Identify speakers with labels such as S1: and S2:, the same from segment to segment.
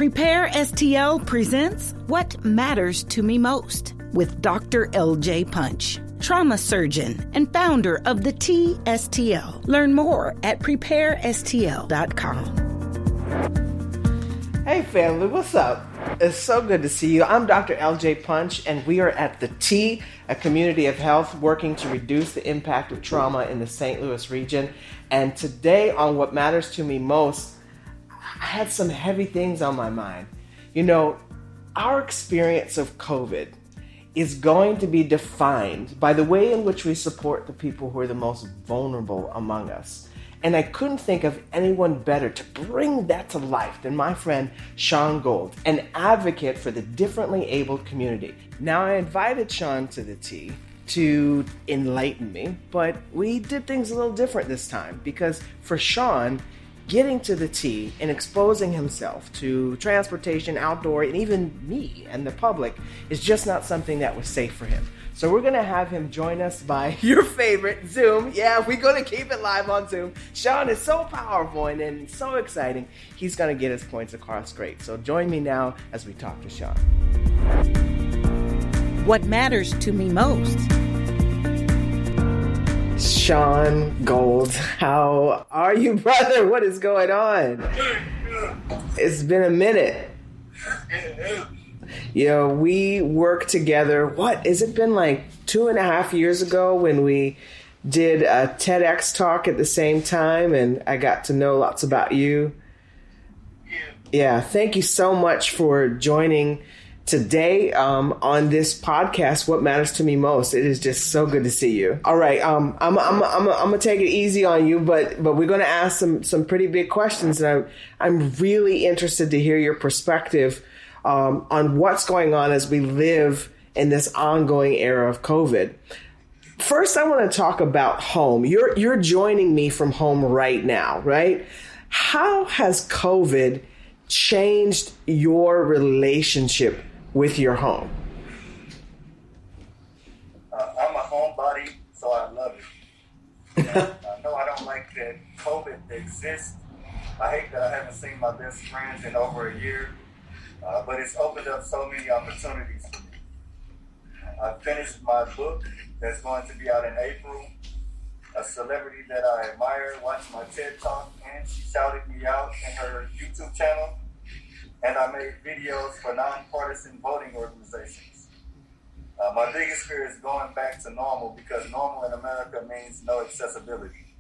S1: Prepare STL presents What Matters to Me Most with Dr. LJ Punch, trauma surgeon and founder of the TSTL. Learn more at preparestl.com.
S2: Hey family, what's up? It's so good to see you. I'm Dr. LJ Punch, and we are at the T, a community of health working to reduce the impact of trauma in the St. Louis region. And today on What Matters to Me Most, I had some heavy things on my mind. You know, our experience of COVID is going to be defined by the way in which we support the people who are the most vulnerable among us. And I couldn't think of anyone better to bring that to life than my friend Sean Gold, an advocate for the differently abled community. Now, I invited Sean to the T to enlighten me, but we did things a little different this time because for Sean, getting to the T and exposing himself to transportation, outdoor, and even me and the public is just not something that was safe for him. So we're going to have him join us by your favorite, Zoom. Yeah, we're going to keep it live on Zoom. Sean is so powerful and so exciting. He's going to get his points across great. So join me now as we talk to Sean.
S1: What matters to me most?
S2: Sean Gold, how are you, brother? What is going on? It's been a minute. You know, we worked together, what, has it been like 2.5 years ago when we did a TEDx talk at the same time and I got to know lots about you? Yeah, thank you so much for joining today on this podcast, What Matters to Me Most. It is just so good to see you. All right, I'm gonna take it easy on you, but we're gonna ask some pretty big questions, and I'm really interested to hear your perspective on what's going on as we live in this ongoing era of COVID. First, I want to talk about home. You're joining me from home right now, right? How has COVID changed your relationship with your home?
S3: I'm a homebody, so I love it. I know I don't like that COVID exists. I hate that I haven't seen my best friends in over a year, but it's opened up so many opportunities for me. I finished my book that's going to be out in April. A celebrity that I admire watched my TED Talk, and she shouted me out in her YouTube channel. And I made videos for nonpartisan voting organizations. My biggest fear is going back to normal because normal in America means no accessibility.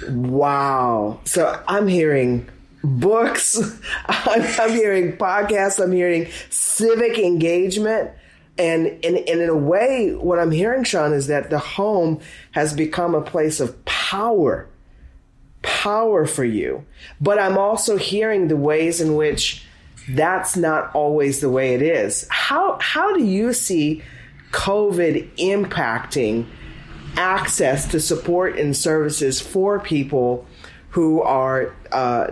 S2: Wow. So I'm hearing books, I'm hearing podcasts, I'm hearing civic engagement. And in a way, what I'm hearing, Sean, is that the home has become a place of power for you. But I'm also hearing the ways in which that's not always the way it is. How do you see COVID impacting access to support and services for people who are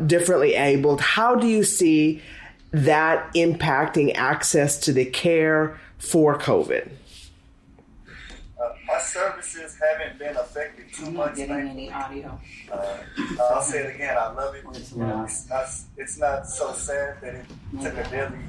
S2: differently abled? How do you see that impacting access to the care for COVID?
S3: My services haven't been affected too much.
S4: I'm not getting any audio.
S3: I'll say it again. I love it. It's not so sad that it took a deadly.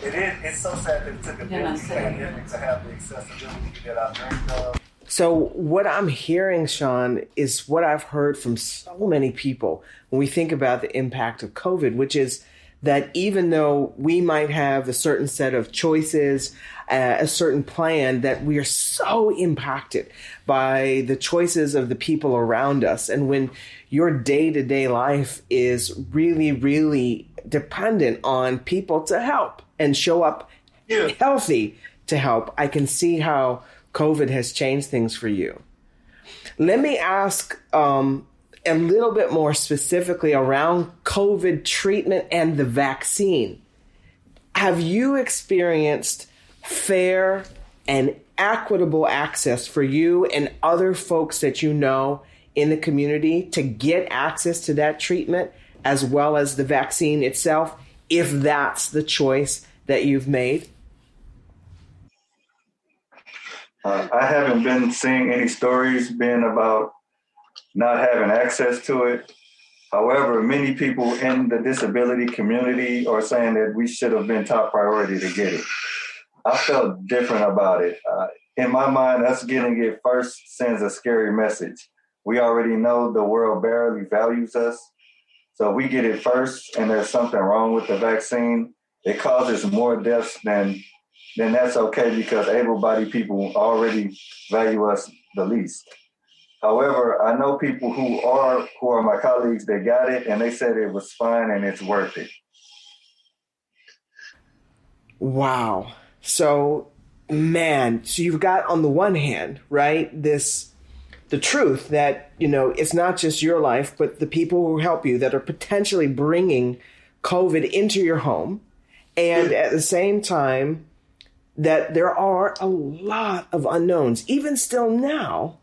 S3: It's so sad that it took a deadly pandemic to have the accessibility that I dreamed of.
S2: So what I'm hearing, Sean, is what I've heard from so many people when we think about the impact of COVID, which is that even though we might have a certain set of choices, a certain plan, that we are so impacted by the choices of the people around us. And when your day-to-day life is really, really dependent on people to help and show up healthy to help, I can see how COVID has changed things for you. Let me ask a little bit more specifically around COVID treatment and the vaccine. Have you experienced fair and equitable access for you and other folks that you know in the community to get access to that treatment as well as the vaccine itself, if that's the choice that you've made?
S3: I haven't been seeing any stories being about not having access to it. However, many people in the disability community are saying that we should have been top priority to get it. I felt different about it. In my mind, us getting it first sends a scary message. We already know the world barely values us. So if we get it first and there's something wrong with the vaccine, it causes more deaths then that's okay because able-bodied people already value us the least. However, I know people who are my colleagues that got it and they said it was fine and it's worth it.
S2: Wow. So you've got on the one hand, right, the truth that, it's not just your life, but the people who help you that are potentially bringing COVID into your home. And at the same time, that there are a lot of unknowns, even still now,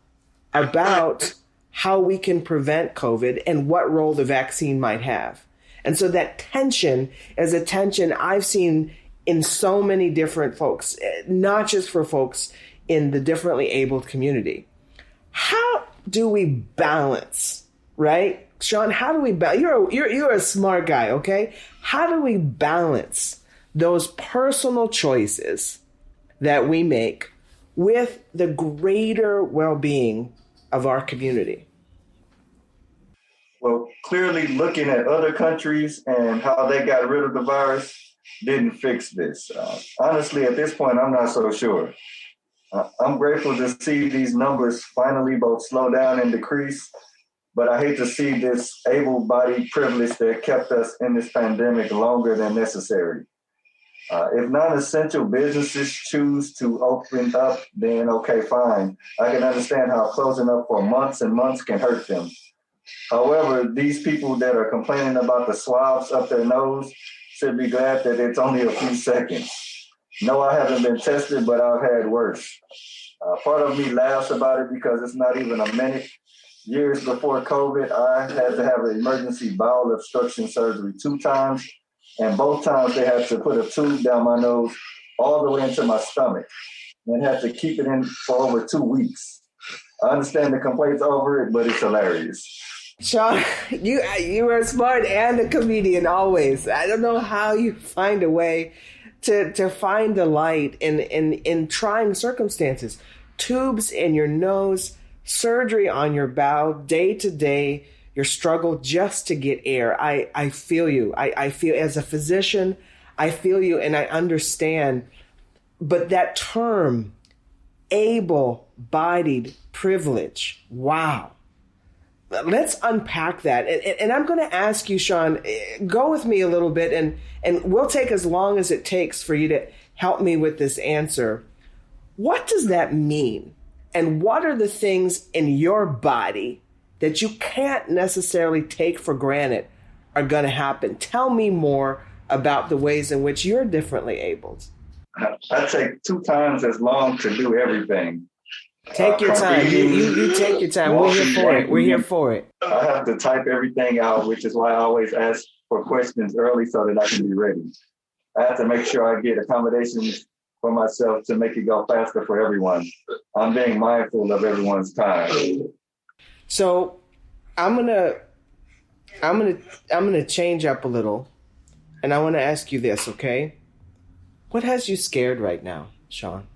S2: about how we can prevent COVID and what role the vaccine might have. And so that tension is a tension I've seen in so many different folks, not just for folks in the differently abled community. How do we balance, right? Sean, how do we balance? You're a smart guy, okay? How do we balance those personal choices that we make with the greater well-being of our community?
S3: Well, clearly looking at other countries and how they got rid of the virus didn't fix this. Honestly, at this point, I'm not so sure. I'm grateful to see these numbers finally both slow down and decrease, but I hate to see this able-bodied privilege that kept us in this pandemic longer than necessary. If non-essential businesses choose to open up, then okay, fine. I can understand how closing up for months and months can hurt them. However, these people that are complaining about the swabs up their nose should be glad that it's only a few seconds. No, I haven't been tested, but I've had worse. Part of me laughs about it because it's not even a minute. Years before COVID, I had to have an emergency bowel obstruction surgery 2 times. And both times they had to put a tube down my nose all the way into my stomach and had to keep it in for over 2 weeks. I understand the complaints over it, but it's hilarious.
S2: Sean, you are smart and a comedian always. I don't know how you find a way to find the light in trying circumstances. Tubes in your nose, surgery on your bowel, day to day, your struggle just to get air. I feel you. I feel as a physician, I feel you and I understand. But that term, able-bodied privilege, wow. Let's unpack that. And I'm going to ask you, Sean, go with me a little bit and we'll take as long as it takes for you to help me with this answer. What does that mean? And what are the things in your body that you can't necessarily take for granted are going to happen? Tell me more about the ways in which you're differently abled.
S3: I take 2 times as long to do everything.
S2: Take your time. You take your time. We're here for it. We're here for it.
S3: I have to type everything out, which is why I always ask for questions early so that I can be ready. I have to make sure I get accommodations for myself to make it go faster for everyone. I'm being mindful of everyone's time.
S2: So I'm gonna change up a little, and I want to ask you this, okay? What has you scared right now, Sean?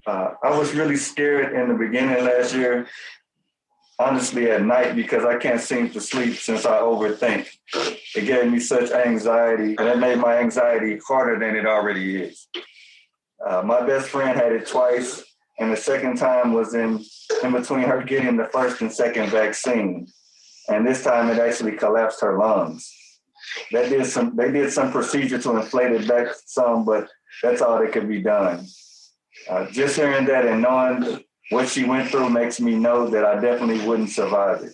S3: I was really scared in the beginning last year, honestly at night, because I can't seem to sleep since I overthink. It gave me such anxiety, and it made my anxiety harder than it already is. My best friend had it twice, and the second time was in between her getting the first and second vaccine. And this time it actually collapsed her lungs. They did some procedure to inflate it back some, but that's all that could be done. Just hearing that and knowing what she went through makes me know that I definitely wouldn't survive it.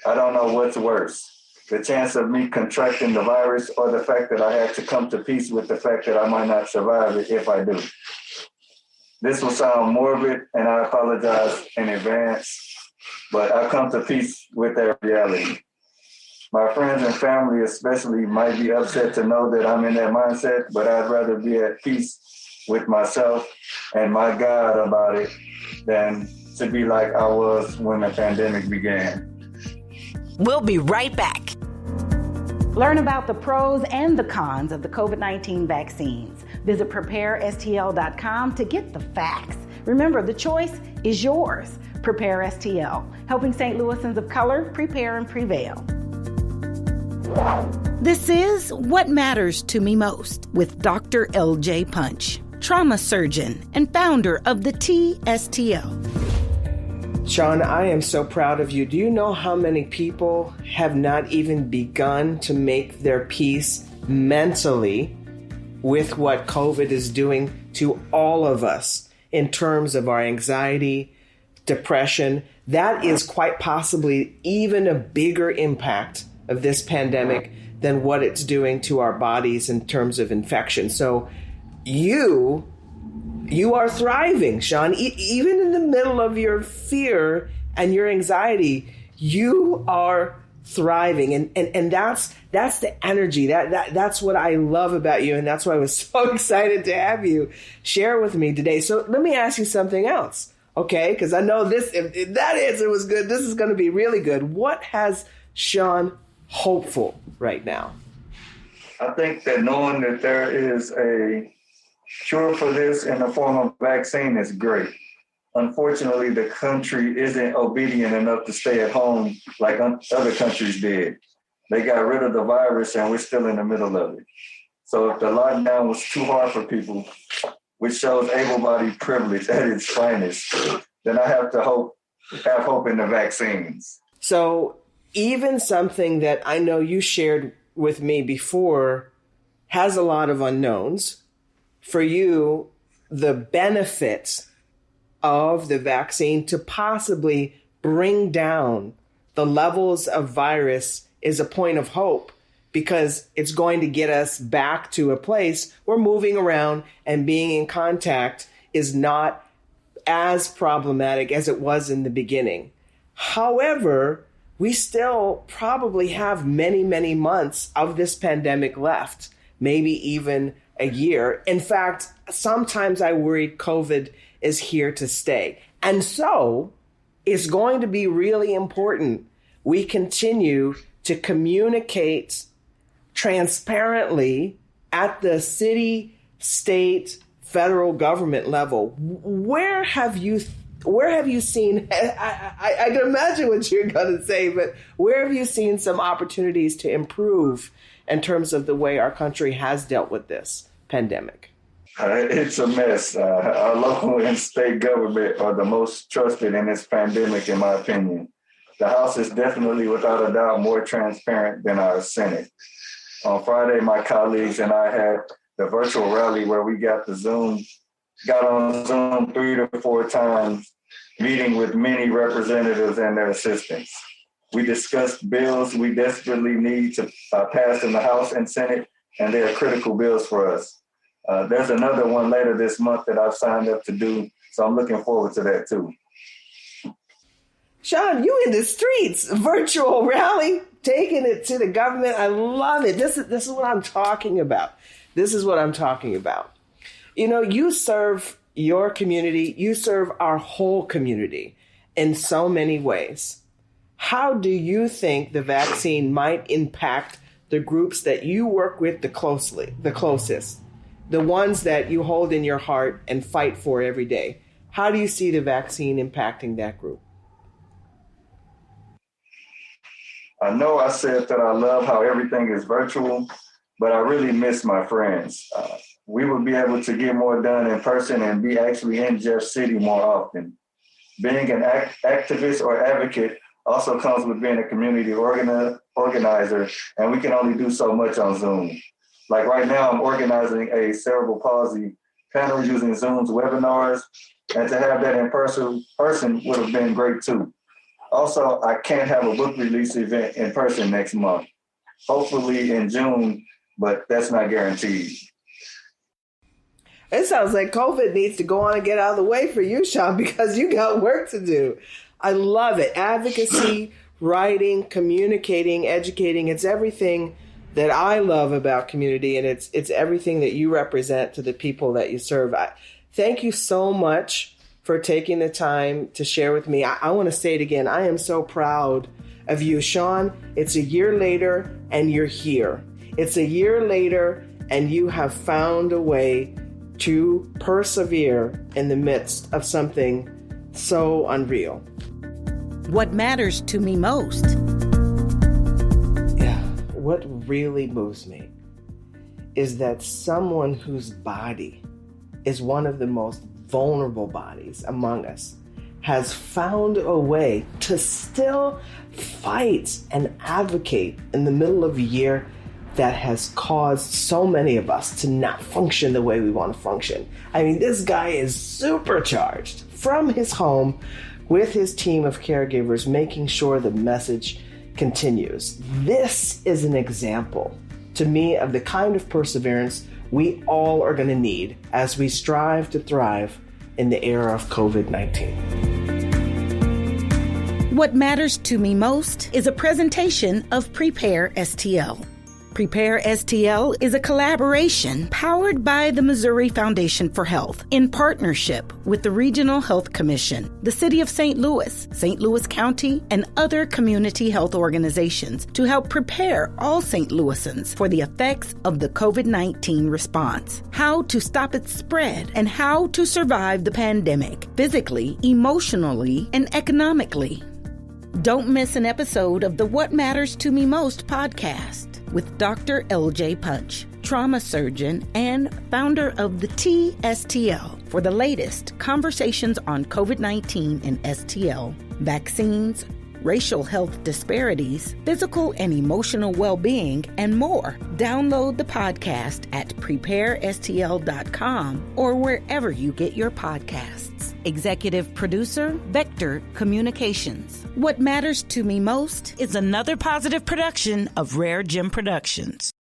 S3: I don't know what's worse, the chance of me contracting the virus or the fact that I had to come to peace with the fact that I might not survive it if I do. This will sound morbid, and I apologize in advance, but I've come to peace with that reality. My friends and family especially might be upset to know that I'm in that mindset, but I'd rather be at peace with myself and my God about it than to be like I was when the pandemic began.
S1: We'll be right back. Learn about the pros and the cons of the COVID-19 vaccines. Visit preparestl.com to get the facts. Remember, the choice is yours. Prepare STL, helping St. Louisans of color prepare and prevail.
S2: This is What Matters to Me Most with Dr. LJ Punch, trauma surgeon and founder of the TSTL. Sean, I am so proud of you. Do you know how many people have not even begun to make their peace mentally with what COVID is doing to all of us in terms of our anxiety, depression? That is quite possibly even a bigger impact of this pandemic than what it's doing to our bodies in terms of infection. So you are thriving, Sean. Even in the middle of your fear and your anxiety, you are thriving. And that's the energy. That's what I love about you. And that's why I was so excited to have you share with me today. So let me ask you something else, okay? Because I know this, if that answer was good, this is going to be really good. What has Sean hopeful right now?
S3: I think that knowing that there is a cure for this in the form of vaccine is great. Unfortunately, the country isn't obedient enough to stay at home like other countries did. They got rid of the virus and we're still in the middle of it. So if the lockdown was too hard for people, which shows able-bodied privilege at its finest, then I have hope in the vaccines.
S2: So even something that I know you shared with me before has a lot of unknowns. For you, the benefits of the vaccine to possibly bring down the levels of virus is a point of hope, because it's going to get us back to a place where moving around and being in contact is not as problematic as it was in the beginning. However, we still probably have many, many months of this pandemic left, maybe even a year. In fact, sometimes I worried COVID is here to stay. And so it's going to be really important we continue to communicate transparently at the city, state, federal government level. Where have you seen, I can imagine what you're going to say, but where have you seen some opportunities to improve in terms of the way our country has dealt with this pandemic?
S3: It's a mess. Our local and state government are the most trusted in this pandemic, in my opinion. The House is definitely, without a doubt, more transparent than our Senate. On Friday, my colleagues and I had the virtual rally where we got on Zoom 3 to 4 times, meeting with many representatives and their assistants. We discussed bills we desperately need to pass in the House and Senate, and they are critical bills for us. There's another one later this month that I've signed up to do, so I'm looking forward to that too.
S2: Sean, you in the streets, virtual rally, taking it to the government. I love it. This is what I'm talking about. This is what I'm talking about. You know, you serve your community, you serve our whole community in so many ways. How do you think the vaccine might impact the groups that you work with the closest, the ones that you hold in your heart and fight for every day? How do you see the vaccine impacting that group?
S3: I know I said that I love how everything is virtual, but I really miss my friends. We would be able to get more done in person and be actually in Jeff City more often. Being an activist or advocate also comes with being a community organizer, and we can only do so much on Zoom. Like right now, I'm organizing a cerebral palsy panel using Zoom's webinars, and to have that in person would have been great too. Also, I can't have a book release event in person next month. Hopefully in June, but that's not guaranteed.
S2: It sounds like COVID needs to go on and get out of the way for you, Sean, because you got work to do. I love it. Advocacy, writing, communicating, educating. It's everything that I love about community, and it's everything that you represent to the people that you serve. Thank you so much for taking the time to share with me. I want to say it again. I am so proud of you. Sean, it's a year later and you're here. It's a year later and you have found a way to persevere in the midst of something so unreal.
S1: What matters to me most?
S2: Yeah, what really moves me is that someone whose body is one of the most vulnerable bodies among us has found a way to still fight and advocate in the middle of a year that has caused so many of us to not function the way we want to function. I mean, this guy is supercharged from his home with his team of caregivers, making sure the message continues. This is an example to me of the kind of perseverance we all are going to need as we strive to thrive in the era of COVID-19.
S1: What matters to me most is a presentation of Prepare STL. Prepare STL is a collaboration powered by the Missouri Foundation for Health in partnership with the Regional Health Commission, the City of St. Louis, St. Louis County, and other community health organizations to help prepare all St. Louisans for the effects of the COVID-19 response, how to stop its spread, and how to survive the pandemic physically, emotionally, and economically. Don't miss an episode of the What Matters to Me Most podcast with Dr. LJ Punch, trauma surgeon and founder of the TSTL, for the latest conversations on COVID-19 and STL, vaccines, racial health disparities, physical and emotional well-being, and more. Download the podcast at preparestl.com or wherever you get your podcasts. Executive producer, Vector Communications. What Matters to Me Most is another positive production of Rare Gem Productions.